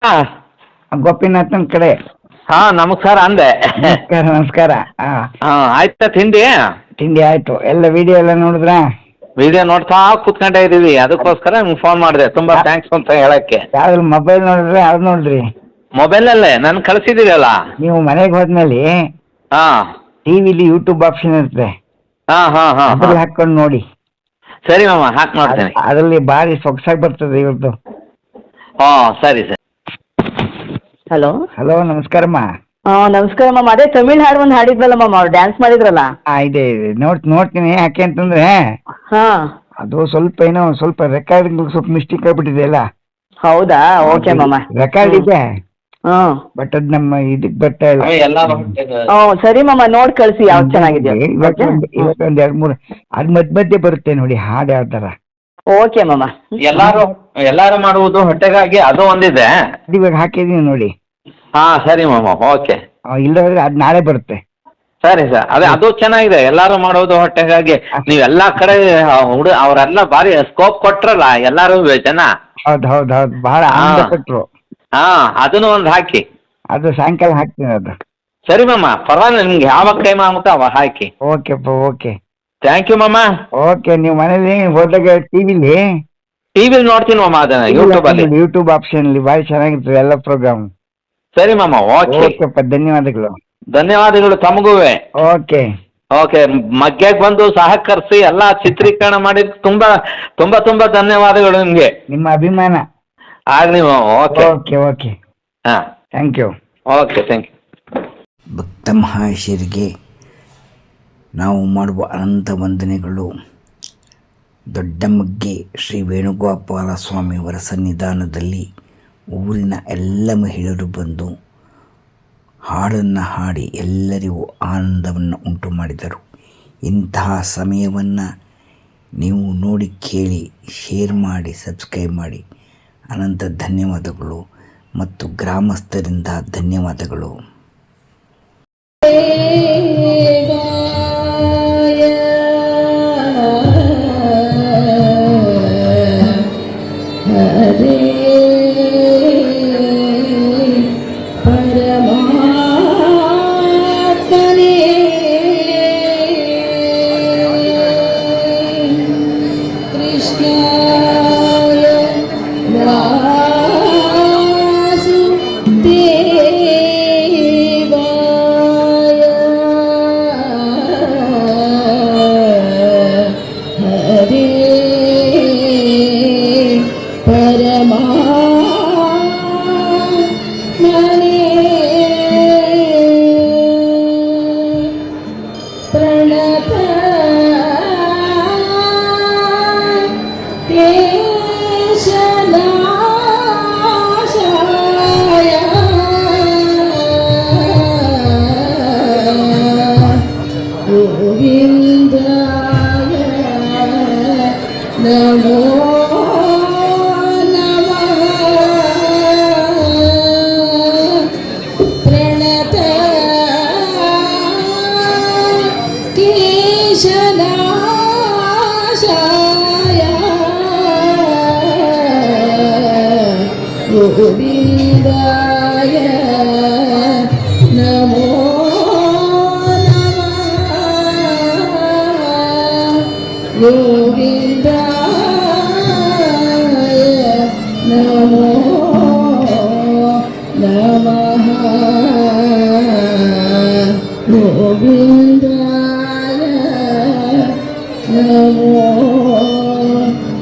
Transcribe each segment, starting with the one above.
ಹಾ ಗೋಪಿನಾಥನ್ ಕಡೆ. ಹಾ ನಮಸ್ಕಾರ ಅಂದೆ. ನಮಸ್ಕಾರ ನಮಸ್ಕಾರ. ಹಾ ಆಯ್ತಾ ತಿಂಡಿ? ತಿಂಡಿ ಆಯ್ತು. ಎಲ್ಲ ವಿಡಿಯೋ ಎಲ್ಲ ನೋಡಿದ್ರಾ? ವಿಡಿಯೋ ನೋಡ್ತಾ ಕೂತ್ಕೊಂಡೇ ಇದೀವಿ, ಅದಕ್ಕೋಸ್ಕರ ನಿಮ್ಗೆ ಫೋನ್ ಮಾಡಿದೆ. ತುಂಬಾ ಥ್ಯಾಂಕ್ಸ್ ಅಂತ ಹೇಳಕ್ಕೆ. ಯಾವ್ದು ಮೊಬೈಲ್ ನೋಡಿದ್ರೆ ಯಾವ್ದು ನೋಡಿದ್ರಿ? ಮೊಬೈಲಲ್ಲೇ ನಾನು ಕಳಿಸಿದ್ದೀರಲ್ಲ. ನೀವು ಮನೆಗೆ ಹೋದ್ಮೇಲೆ ಹಾ ಟಿವಿಲಿ ಯೂಟ್ಯೂಬ್ ಆಪ್ಷನ್ ಇರುತ್ತೆ, ಹಾ ಹಾ ಹಾ ಹಾ ಅದ್ರಲ್ಲಿ ಹಾಕೊಂಡು ನೋಡಿ. ಸರಿ ಮಾಮ, ಹಾಕಿ ನೋಡ್ತೀನಿ. ಅದರಲ್ಲಿ ಭಾರಿ ಸೊಗಸಾಗಿ ಬರ್ತದೆ ಇವತ್ತು. ಹಾ ಸರಿ ಸರಿ. ಹಲೋ ಹಲೋ ನಮಸ್ಕಾರಮ್ಮ. ನಮಸ್ಕಾರ ಮಾಮ. ಅದೇ ತಮಿಳ್ ಹಾಡು ಒಂದು ಹಾಡಿದ್ರಲ್ಲ ಮಾಮ, ಅವ್ರು ಡ್ಯಾನ್ಸ್ ಮಾಡಿದ್ರಲ್ಲ. ಇದೆ ನೋಡ್ತೀನಿ. ಯಾಕೆ ಅಂತಂದ್ರೆ ಹಾ ಅದು ಸ್ವಲ್ಪ ರೆಕಾರ್ಡಿಂಗ್ ಸ್ವಲ್ಪ ಮಿಸ್ಟೇಕ್ ಆಗ್ಬಿಟ್ಟಿದೆ ಅಲ್ಲ. ಹೌದಾ? ಓಕೆ ಮಾಮ. ರೆಕಾರ್ಡ್ ಇದೆ, ಹ್ಮ್ ಬಟ್ ಅದು ನಮ್ಮ ಇದಕ್ಕೆ ಬರ್ತಾ ಇಲ್ಲ. ಸರಿ ಮಾಮ, ನೋಡ್ ಕಳ್ಸಿ ಯಾವ್ದು ಚೆನ್ನಾಗಿದೆಯಾ. ಇವತ್ತೊಂದ್ 2-3 ಅದ್ ಮಧ್ಯೆ ಬರುತ್ತೆ ನೋಡಿ ಹಾಡು ಯಾವ ತರ. ಓಕೆ ಮಾಮ. ಎಲ್ಲಾರು ಮಾಡುವುದು ಹೊಟ್ಟೆಗಾಗಿ ಅದು ಒಂದಿದೆ. ಇವಾಗ ಹಾಕಿದೀನಿ ನೋಡಿ. ಹಾ ಸರಿ ಮಾಮ, ಓಕೆ. ಇಲ್ಲದ್ರೆ ಅದು ನಾಳೆ ಬರುತ್ತೆ. ಸರಿ ಸರ್, ಅದು ಚೆನ್ನಾಗಿದೆ. ಎಲ್ಲಾರು ಮಾಡೋದು ಹೊಟ್ಟೆಗಾಗಿ. ನೀವೆಲ್ಲಾ ಕಡೆ ಅವರೆಲ್ಲ ಭಾರಿ ಸ್ಕೋಪ್ ಕೊಟ್ರಲ್ಲ ಎಲ್ಲಾರು ಜನ. ಹೌದು ಬಹಳ ಆನಂದ ಪಟ್ರು. ಹಾ ಅದನ್ನು ಒಂದು ಹಾಕಿ. ಅದು ಸಾಯಂಕಾಲ ಹಾಕ್ತೀನಿ ಅದು. ಸರಿ ಮಾಮ, ಪರವಾಗಿಲ್ಲ. ನಿಮ್ಗೆ ಯಾವಾಗ ಟೈಮ್ ಆಗುತ್ತೋ ಅವಾಗ ಹಾಕಿ. ಓಕೆ. ಥ್ಯಾಂಕ್ ಯು ಮಾಮ. ಓಕೆ. ನೀವು ಮನೇಲಿ ಹೋದಾಗ ಟಿವಿಲಿ ನೋಡ್ತೀನಿ ಮಾಮ, ಅದನ್ನ ಯೂಟ್ಯೂಬ್ ಆಪ್ಷನ್ ಅಲ್ಲಿ ಭಾರಿ ಚೆನ್ನಾಗಿರ್ತದೆ ಎಲ್ಲ ಪ್ರೋಗ್ರಾಮ್. ಸರಿ ಮಾಮ, ಓಕೆ. ಧನ್ಯವಾದಗಳು. ಧನ್ಯವಾದಗಳು ತಮಗುವೆ. ಓಕೆ. ಮಗ್ಗೆಗೆ ಬಂದು ಸಹಕರಿಸಿ ಎಲ್ಲ ಚಿತ್ರೀಕರಣ ಮಾಡಿದ ತುಂಬಾ ಧನ್ಯವಾದಗಳು ನಿಮ್ಗೆ. ನಿಮ್ಮ ಅಭಿಮಾನ ಆಗ್ಲಿ ಮಾಮ. ಓಕೆ. ಹಾ thank you. Okay, thank you. ಭಕ್ತ ಮಹೇಶರಿಗೆ ನಾವು ಮಾಡುವ ಅನಂತ ವಂದನೆಗಳು. ದೊಡ್ಡಮಗ್ಗೆ ಶ್ರೀ ವೇಣುಗೋಪಾಲ ಸ್ವಾಮಿಯವರ ಸನ್ನಿಧಾನದಲ್ಲಿ ಊರಿನ ಎಲ್ಲ ಮಹಿಳೆಯರು ಬಂದು ಹಾಡನ್ನು ಹಾಡಿ ಎಲ್ಲರಿಗೂ ಆನಂದವನ್ನು ಉಂಟು ಮಾಡಿದರು. ಇಂತಹ ಸಮಯವನ್ನು ನೀವು ನೋಡಿ, ಕೇಳಿ, ಶೇರ್ ಮಾಡಿ, ಸಬ್ಸ್ಕ್ರೈಬ್ ಮಾಡಿ. ಅನಂತ ಧನ್ಯವಾದಗಳು ಮತ್ತು ಗ್ರಾಮಸ್ಥರಿಂದ ಧನ್ಯವಾದಗಳು. ಗೋವಿಂದಾಯ ನಮೋ ನಮಃ ಗೋವಿಂದಾಯ ನಮೋ ನಮಃ ಗೋವಿಂದಾಯ ನಮೋ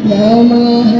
ನಮಃ.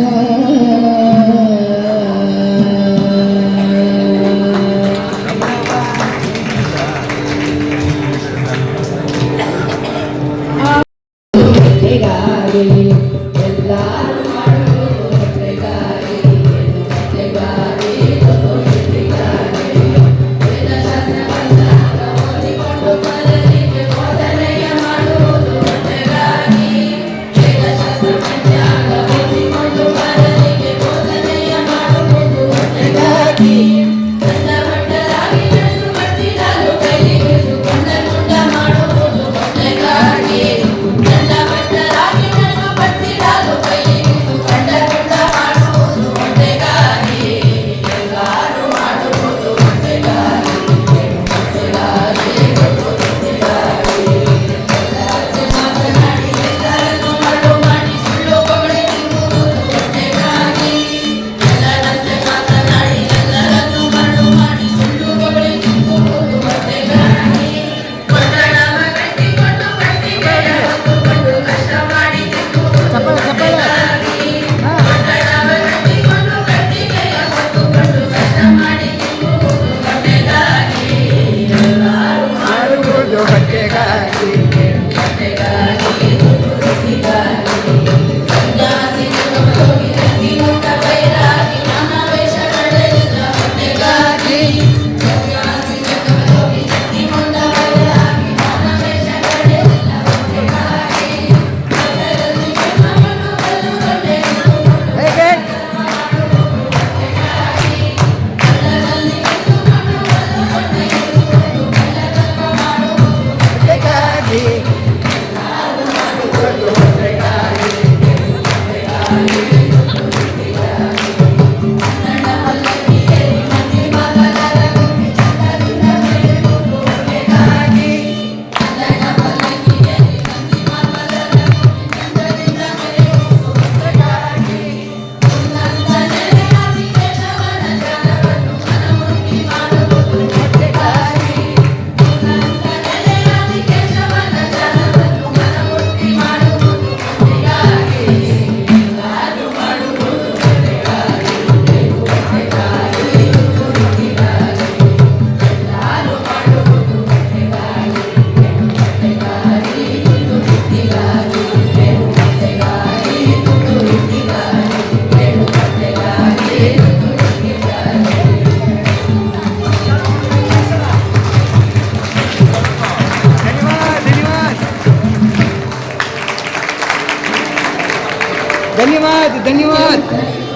ಧನ್ಯವಾದ ಧನ್ಯವಾದ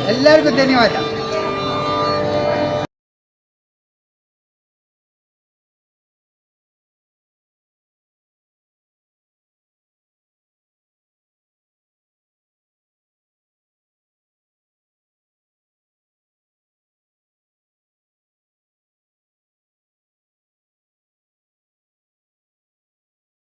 ಎಲ್ಲರಿಗೂ ಧನ್ಯವಾದ.